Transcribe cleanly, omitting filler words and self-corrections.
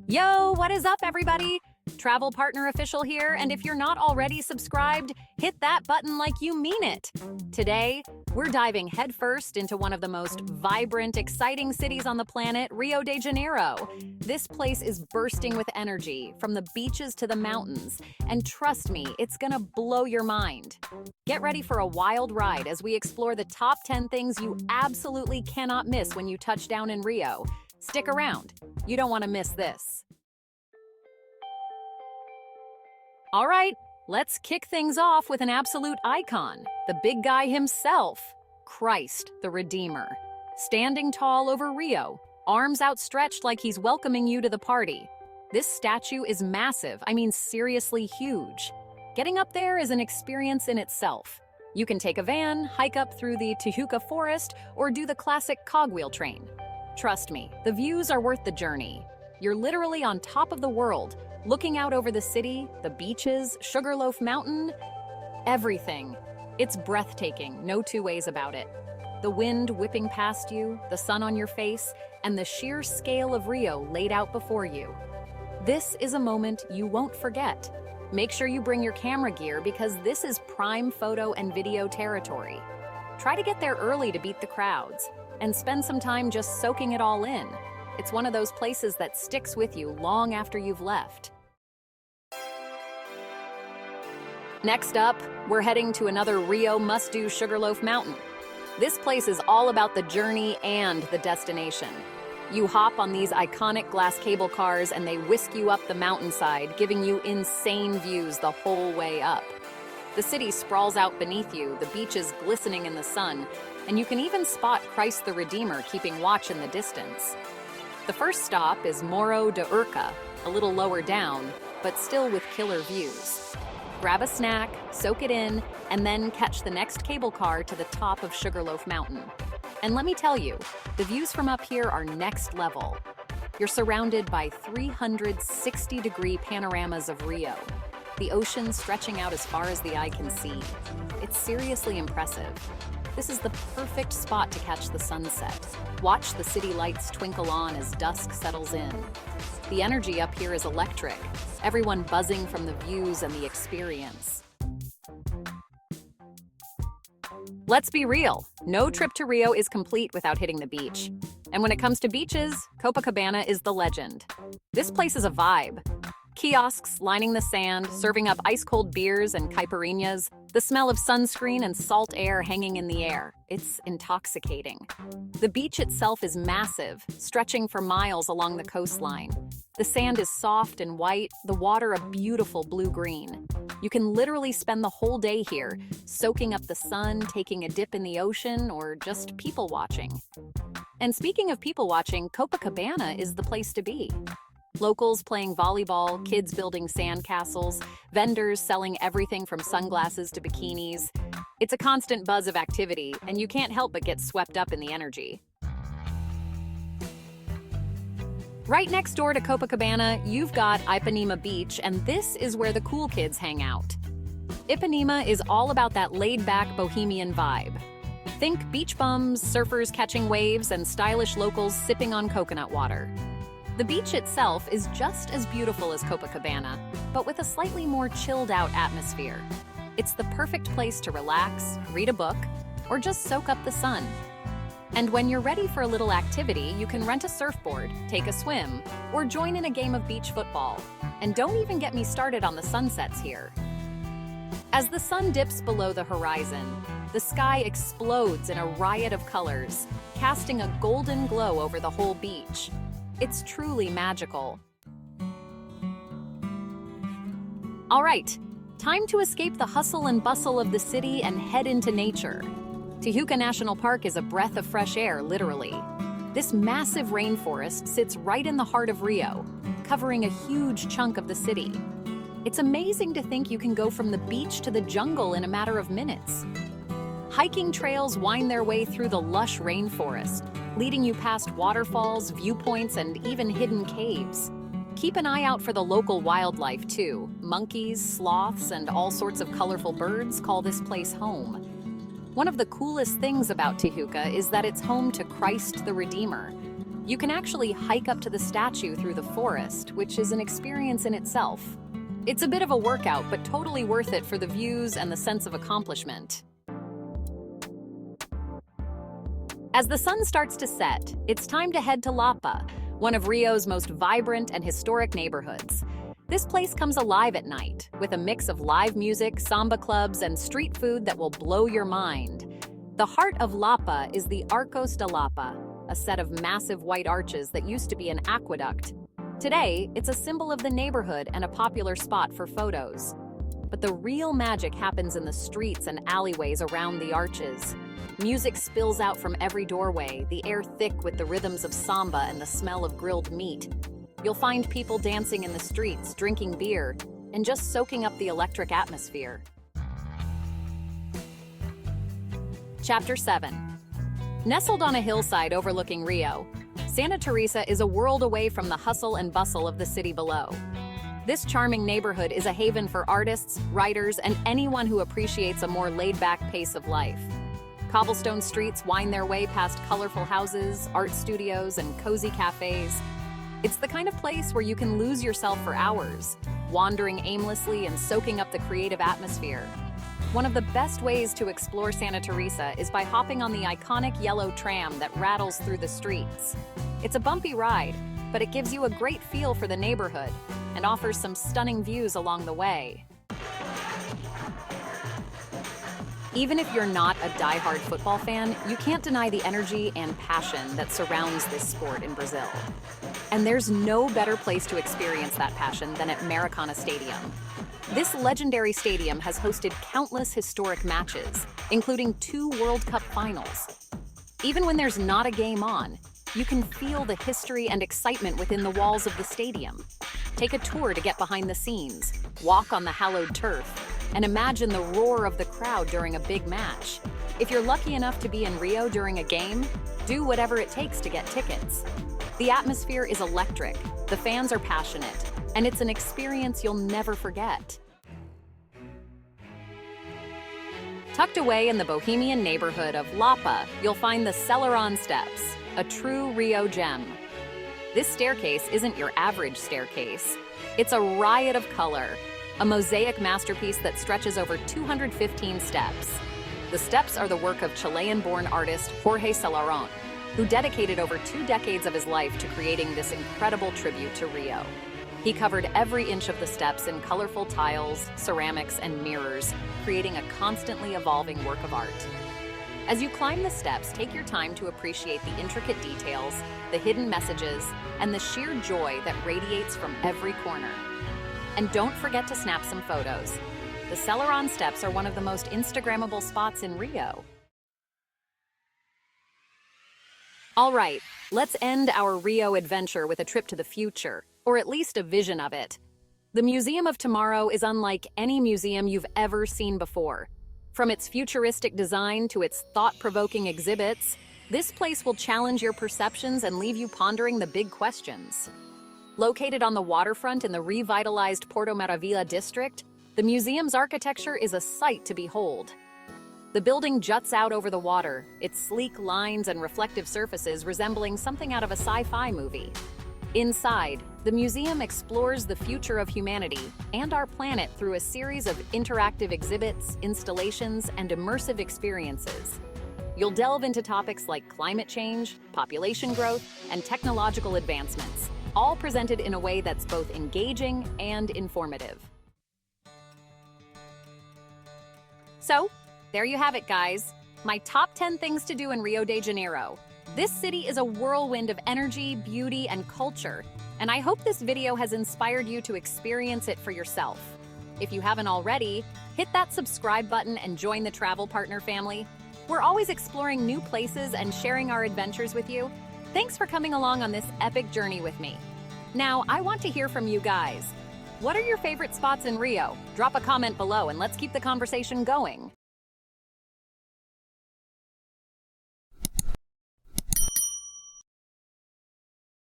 Yo, what is up, everybody? Travel Partner Official here, and if you're not already subscribed, hit that button like you mean it. Today, we're diving headfirst into one of the most vibrant, exciting cities on the planet, Rio de Janeiro. This place is bursting with energy, from the beaches to the mountains, and trust me, it's gonna blow your mind. Get ready for a wild ride as we explore the top 10 things you absolutely cannot miss when you touch down in Rio. Stick around, you don't want to miss this. All right, let's kick things off with an absolute icon, the big guy himself, Christ the Redeemer. Standing tall over Rio, arms outstretched like he's welcoming you to the party. This statue is massive, I mean seriously huge. Getting up there is an experience in itself. You can take a van, hike up through the Tijuca forest, or do the classic cogwheel train. Trust me, the views are worth the journey. You're literally on top of the world, looking out over the city, the beaches, Sugarloaf Mountain, everything. It's breathtaking, no two ways about it. The wind whipping past you, the sun on your face, and the sheer scale of Rio laid out before you. This is a moment you won't forget. Make sure you bring your camera gear because this is prime photo and video territory. Try to get there early to beat the crowds, and spend some time just soaking it all in. It's one of those places that sticks with you long after you've left. Next up, we're heading to another Rio must-do, Sugarloaf Mountain. This place is all about the journey and the destination. You hop on these iconic glass cable cars and they whisk you up the mountainside, giving you insane views the whole way up. The city sprawls out beneath you, the beaches glistening in the sun, and you can even spot Christ the Redeemer keeping watch in the distance. The first stop is Morro de Urca, a little lower down, but still with killer views. Grab a snack, soak it in, and then catch the next cable car to the top of Sugarloaf Mountain. And let me tell you, the views from up here are next level. You're surrounded by 360-degree panoramas of Rio, the ocean stretching out as far as the eye can see. It's seriously impressive. This is the perfect spot to catch the sunset. Watch the city lights twinkle on as dusk settles in. The energy up here is electric, everyone buzzing from the views and the experience. Let's be real, no trip to Rio is complete without hitting the beach. And when it comes to beaches, Copacabana is the legend. This place is a vibe. Kiosks lining the sand, serving up ice-cold beers and caipirinhas, the smell of sunscreen and salt air hanging in the air. It's intoxicating. The beach itself is massive, stretching for miles along the coastline. The sand is soft and white, the water a beautiful blue-green. You can literally spend the whole day here, soaking up the sun, taking a dip in the ocean, or just people-watching. And speaking of people-watching, Copacabana is the place to be. Locals playing volleyball, kids building sandcastles, vendors selling everything from sunglasses to bikinis. It's a constant buzz of activity, and you can't help but get swept up in the energy. Right next door to Copacabana, you've got Ipanema Beach, and this is where the cool kids hang out. Ipanema is all about that laid-back bohemian vibe. Think beach bums, surfers catching waves, and stylish locals sipping on coconut water. The beach itself is just as beautiful as Copacabana, but with a slightly more chilled-out atmosphere. It's the perfect place to relax, read a book, or just soak up the sun. And when you're ready for a little activity, you can rent a surfboard, take a swim, or join in a game of beach football. And don't even get me started on the sunsets here. As the sun dips below the horizon, the sky explodes in a riot of colors, casting a golden glow over the whole beach. It's truly magical. All right, time to escape the hustle and bustle of the city and head into nature. Tijuca National Park is a breath of fresh air, literally. This massive rainforest sits right in the heart of Rio, covering a huge chunk of the city. It's amazing to think you can go from the beach to the jungle in a matter of minutes. Hiking trails wind their way through the lush rainforest, leading you past waterfalls, viewpoints, and even hidden caves. Keep an eye out for the local wildlife, too. Monkeys, sloths, and all sorts of colorful birds call this place home. One of the coolest things about Tijuca is that it's home to Christ the Redeemer. You can actually hike up to the statue through the forest, which is an experience in itself. It's a bit of a workout, but totally worth it for the views and the sense of accomplishment. As the sun starts to set, it's time to head to Lapa, one of Rio's most vibrant and historic neighborhoods. This place comes alive at night, with a mix of live music, samba clubs, and street food that will blow your mind. The heart of Lapa is the Arcos de Lapa, a set of massive white arches that used to be an aqueduct. Today, it's a symbol of the neighborhood and a popular spot for photos. But the real magic happens in the streets and alleyways around the arches. Music spills out from every doorway, the air thick with the rhythms of samba and the smell of grilled meat. You'll find people dancing in the streets, drinking beer, and just soaking up the electric atmosphere. Chapter 7. Nestled on a hillside overlooking Rio, Santa Teresa is a world away from the hustle and bustle of the city below. This charming neighborhood is a haven for artists, writers, and anyone who appreciates a more laid-back pace of life. Cobblestone streets wind their way past colorful houses, art studios, and cozy cafes. It's the kind of place where you can lose yourself for hours, wandering aimlessly and soaking up the creative atmosphere. One of the best ways to explore Santa Teresa is by hopping on the iconic yellow tram that rattles through the streets. It's a bumpy ride, but it gives you a great feel for the neighborhood and offers some stunning views along the way. Even if you're not a die-hard football fan, you can't deny the energy and passion that surrounds this sport in Brazil. And there's no better place to experience that passion than at Maracanã Stadium. This legendary stadium has hosted countless historic matches, including 2 World Cup finals. Even when there's not a game on, you can feel the history and excitement within the walls of the stadium. Take a tour to get behind the scenes, walk on the hallowed turf, and imagine the roar of the crowd during a big match. If you're lucky enough to be in Rio during a game, do whatever it takes to get tickets. The atmosphere is electric, the fans are passionate, and it's an experience you'll never forget. Tucked away in the Bohemian neighborhood of Lapa, you'll find the Selarón Steps, a true Rio gem. This staircase isn't your average staircase. It's a riot of color, a mosaic masterpiece that stretches over 215 steps. The steps are the work of Chilean-born artist Jorge Selarón, who dedicated over 2 decades of his life to creating this incredible tribute to Rio. He covered every inch of the steps in colorful tiles, ceramics, and mirrors, creating a constantly evolving work of art. As you climb the steps, take your time to appreciate the intricate details, the hidden messages, and the sheer joy that radiates from every corner. And don't forget to snap some photos. The Selarón Steps are one of the most Instagrammable spots in Rio. All right, let's end our Rio adventure with a trip to the future, or at least a vision of it. The Museum of Tomorrow is unlike any museum you've ever seen before. From its futuristic design to its thought-provoking exhibits, this place will challenge your perceptions and leave you pondering the big questions. Located on the waterfront in the revitalized Porto Maravilha district, the museum's architecture is a sight to behold. The building juts out over the water, its sleek lines and reflective surfaces resembling something out of a sci-fi movie. Inside, the museum explores the future of humanity and our planet through a series of interactive exhibits, installations, and immersive experiences. You'll delve into topics like climate change, population growth, and technological advancements, all presented in a way that's both engaging and informative. So, there you have it, guys. My top 10 things to do in Rio de Janeiro. This city is a whirlwind of energy, beauty, and culture, and I hope this video has inspired you to experience it for yourself. If you haven't already, hit that subscribe button and join the Travel Partner family. We're always exploring new places and sharing our adventures with you. Thanks for coming along on this epic journey with me. Now, I want to hear from you guys. What are your favorite spots in Rio? Drop a comment below and let's keep the conversation going.